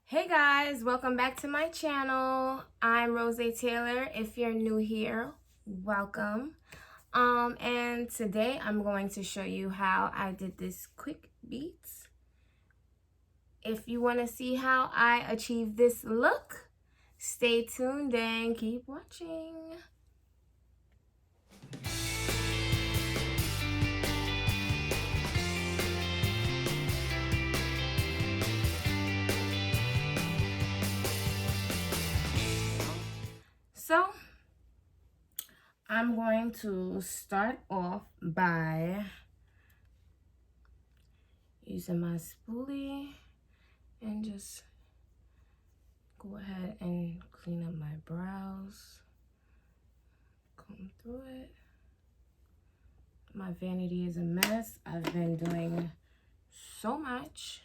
Hey guys, welcome back to my channel. I'm Rozay Taylor. If you're new here, welcome. And today I'm going to show you how I did this quick beats. If you want to see how I achieved this look, stay tuned and keep watching. So, I'm going to start off by using my spoolie and just go ahead and clean up my brows, comb through it. My vanity is a mess. I've been doing so much.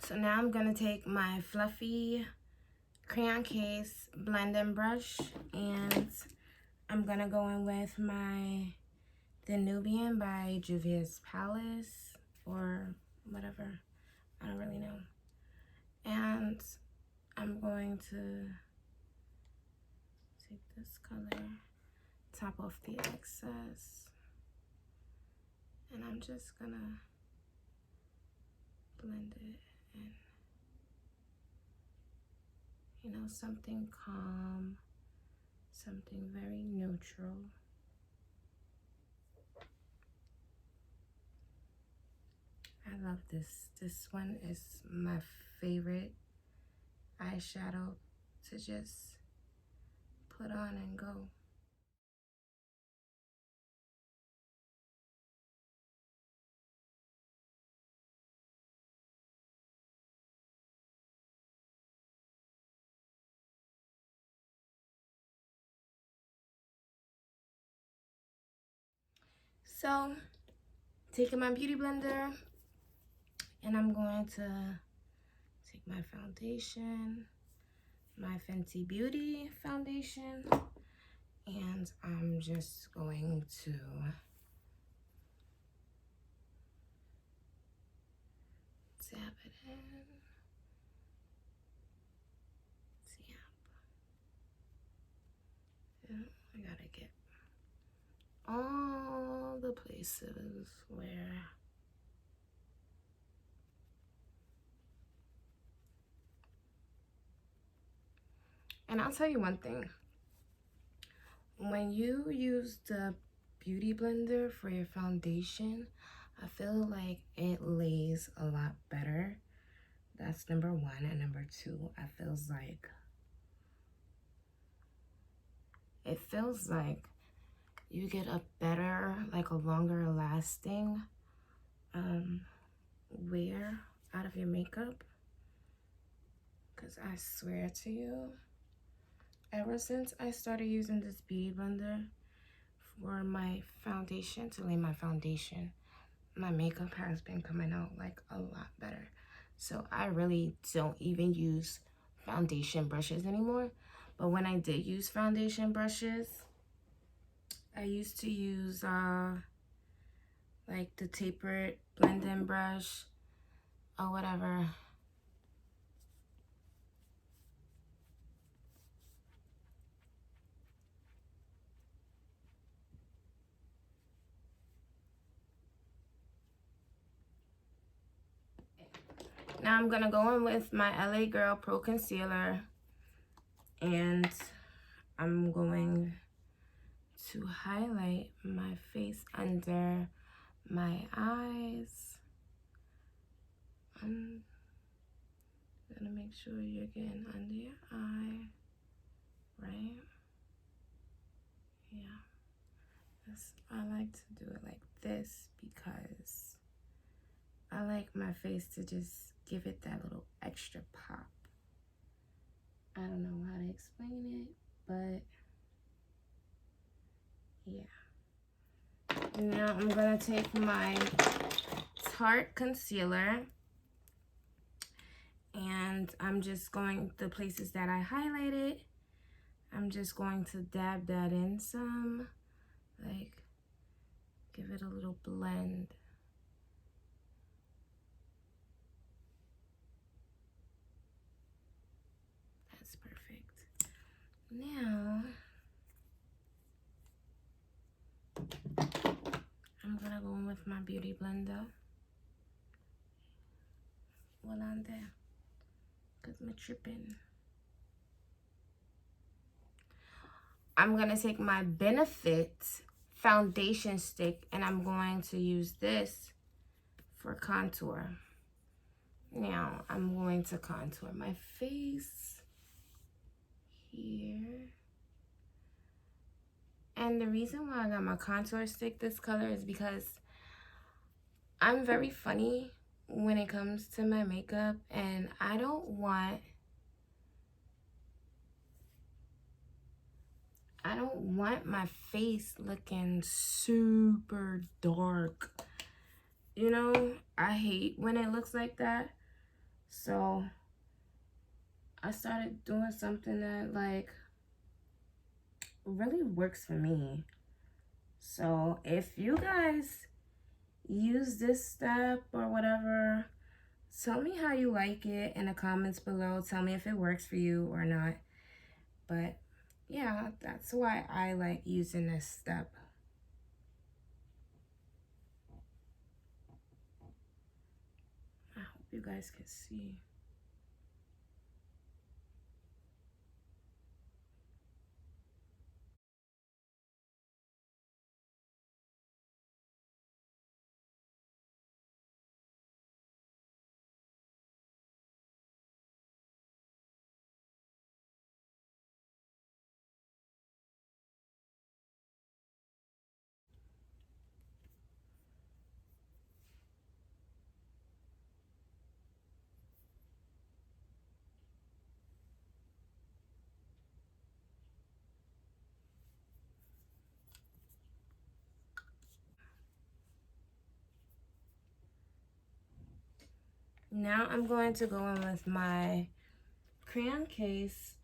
So now I'm gonna take my fluffy crayon case blending brush and I'm gonna go in with my The Nubian by Juvia's Palace or whatever. I don't really know. And I'm going to take this color, top off the excess, and I'm just gonna blend it in. You know, something calm, something very neutral. I love this. This one is my favorite eyeshadow to just put on and go. So, taking my beauty blender, and I'm going to take my foundation, my Fenty Beauty foundation, and I'm just going to dab it in. I gotta get all the places where and I'll tell you one thing. When you use the beauty blender for your foundation, I feel like it lays a lot better. That's number one. And number two, it feels like you get a better, like a longer lasting wear out of your makeup. Because I swear to you, ever since I started using this beauty blender for my foundation, to lay my foundation, my makeup has been coming out like a lot better. So I really don't even use foundation brushes anymore. But when I did use foundation brushes, I used to use like the tapered blending brush or whatever. Now I'm gonna go in with my LA Girl Pro Concealer, and I'm going to highlight my face under my eyes. I'm gonna make sure you're getting under your eye, right? Yeah. I like to do it like this because I like my face to just give it that little extra pop. I don't know how to explain it, but yeah. Now I'm gonna take my Tarte concealer, and I'm just going, the places that I highlighted, I'm just going to dab that in some, like give it a little blend. That's perfect. Now I'm gonna go in with my beauty blender while I'm there, cause I'm tripping. I'm gonna take my Benefit foundation stick, and I'm going to use this for contour. Now I'm going to contour my face here. And the reason why I got my contour stick this color is because I'm very funny when it comes to my makeup, and I don't want my face looking super dark. You know, I hate when it looks like that. So I started doing something that like really works for me. So if you guys use this step or whatever, tell me how you like it in the comments below. Tell me if it works for you or not. But yeah, that's why I like using this step. I hope you guys can see. Now I'm going to go in with my crayon case,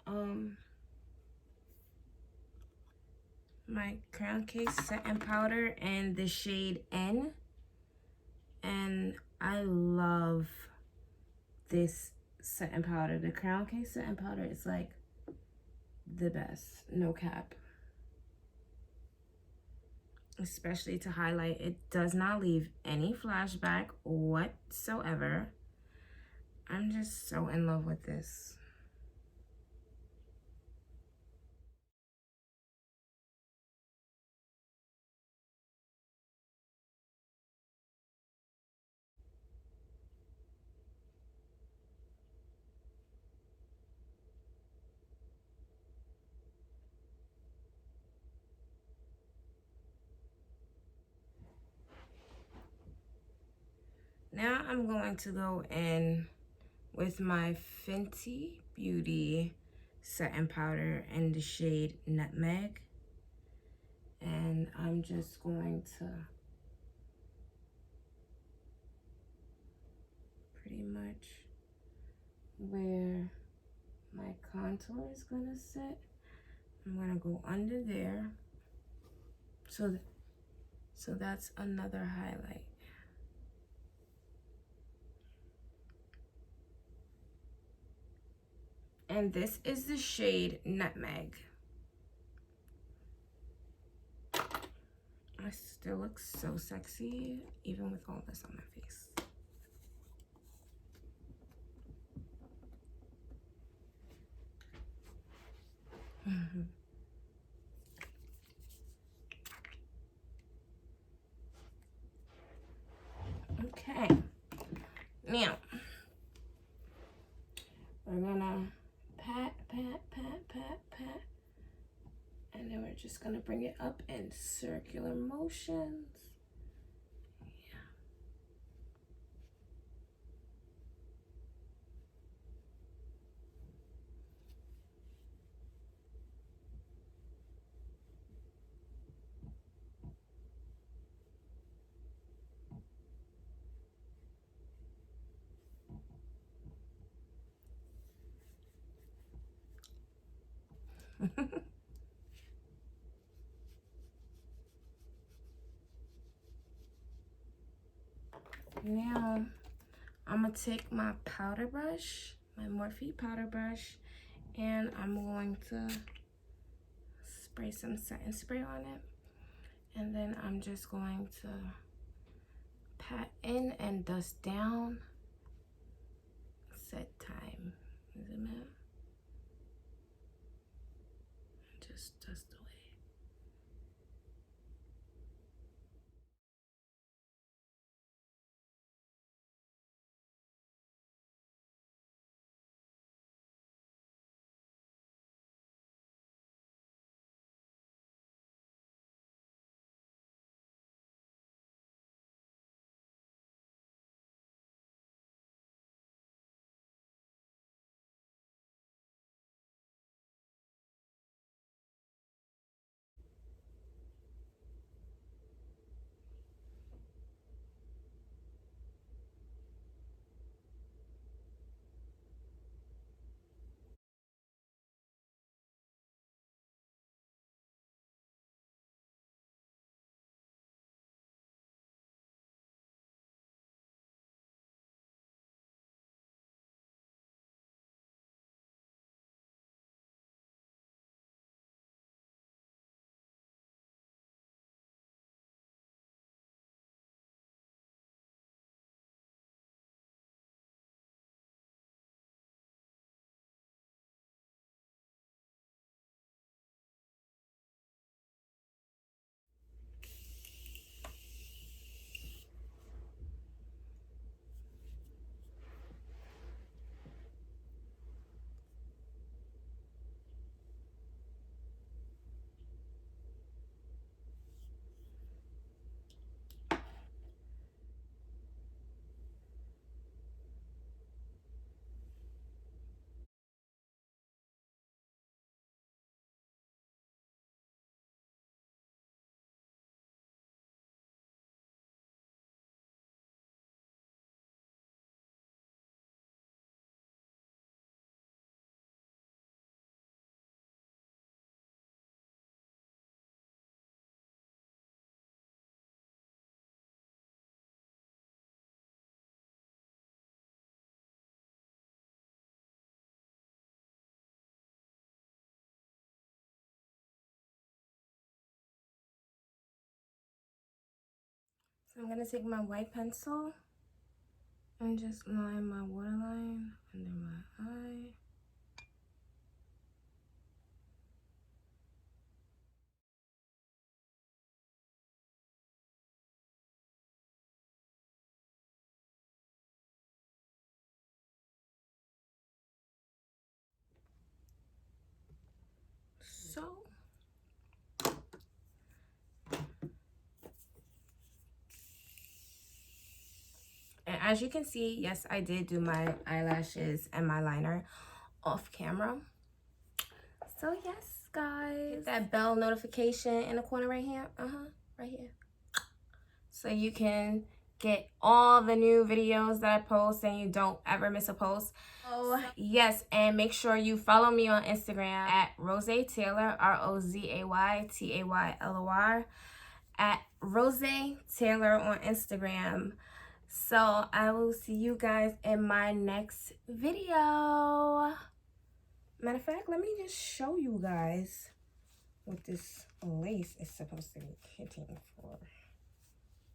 setting powder in the shade N. And I love this setting powder. The crayon case setting powder is like the best, no cap. especially to highlight. It does not leave any flashback whatsoever. I'm just so in love with this. Now I'm going to go in with my Fenty Beauty setting powder in the shade Nutmeg. And I'm just going to pretty much where my contour is gonna sit, I'm gonna go under there. So that's another highlight. And this is the shade Nutmeg. I still look so sexy, even with all this on my face. Okay, now we're gonna pat, and then we're just gonna bring it up in circular motions. Now I'm gonna take my powder brush, my Morphe powder brush, and I'm going to spray some setting spray on it. And then I'm just going to pat in and dust down. Set time. Zoom in. Just dust away. So I'm gonna take my white pencil and just line my waterline under my eye. So and as you can see, yes, I did do my eyelashes and my liner off camera. So yes, guys, hit that bell notification in the corner right here. Right here. So you can get all the new videos that I post and you don't ever miss a post. Oh yes, and make sure you follow me on Instagram at Rozay Taylor, ROZAY TAYLOR, at Rozay Taylor on Instagram. So I will see you guys in my next video. Matter of fact, let me just show you guys what this lace is supposed to be hitting for.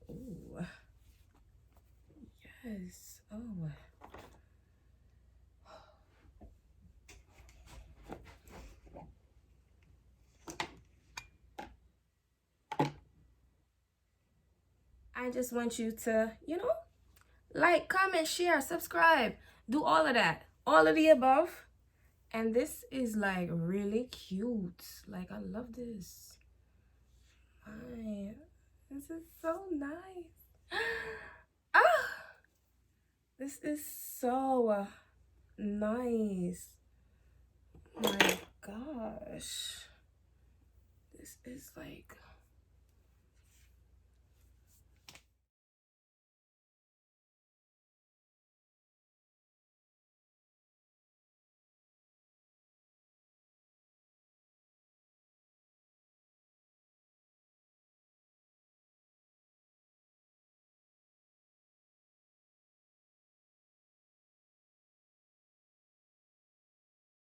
Ooh. Yes. Oh. I just want you to, you know, like, comment, share, subscribe, do all of that, all of the above. And this is like really cute. Like, I love this. This is so nice. Ah, this is so nice. My gosh, this is like